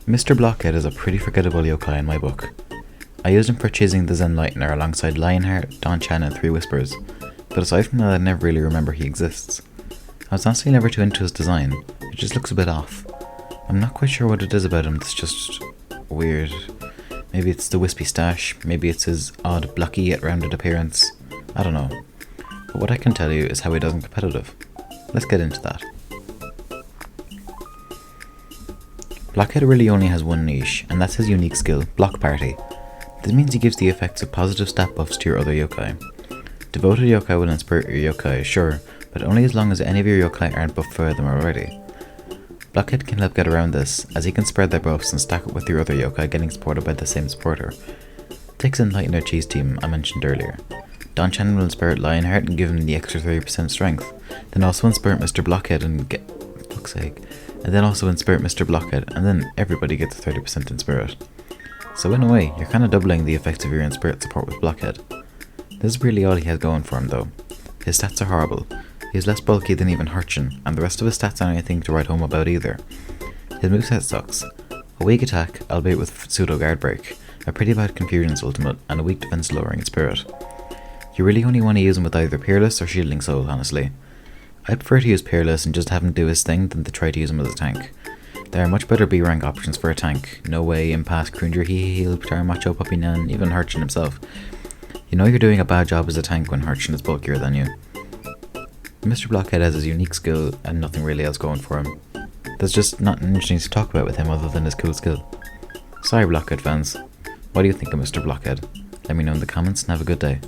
Mr. Blockhead is a pretty forgettable yokai in my book. I used him for chasing the Zen Lightner alongside Lionheart, Don-chan and Three Whispers, but aside from that I never really remember he exists. I was honestly never too into his design, it just looks a bit off. I'm not quite sure what it is about him that's just weird. Maybe it's the wispy stash, maybe it's his odd blocky yet rounded appearance, I don't know. But what I can tell you is how he doesn't competitive. Let's get into that. Blockhead really only has one niche, and that's his unique skill, Block Party. This means he gives the effects of positive stat buffs to your other yokai. Devoted yokai will inspire your yokai, sure, but only as long as any of your yokai aren't buffed for them already. Blockhead can help get around this, as he can spread their buffs and stack up with your other yokai getting supported by the same supporter. Takes in Lightner Cheese Team I mentioned earlier. Don-chan will inspire Lionheart and give him the extra 30% strength, then also inspire Mr. Blockhead and then everybody gets 30% in spirit. So in a way, you're kinda doubling the effects of your in spirit support with Blockhead. This is really all he has going for him though. His stats are horrible. He is less bulky than even Hurchin, and the rest of his stats aren't anything to write home about either. His moveset sucks. A weak attack, albeit with pseudo guard break, a pretty bad confusion's ultimate, and a weak defense lowering spirit. You really only want to use him with either Peerless or Shielding Soul, honestly. I prefer to use Peerless and just have him do his thing than to try to use him as a tank. There are much better B rank options for a tank. No Way, Impasse, Cringer, Heal, Patar, Macho, Puppy Nan, even Hurchin himself. You know you're doing a bad job as a tank when Hurchin is bulkier than you. Mr. Blockhead has his unique skill and nothing really else going for him. There's just nothing interesting to talk about with him other than his cool skill. Sorry Blockhead fans. What do you think of Mr. Blockhead? Let me know in the comments and have a good day.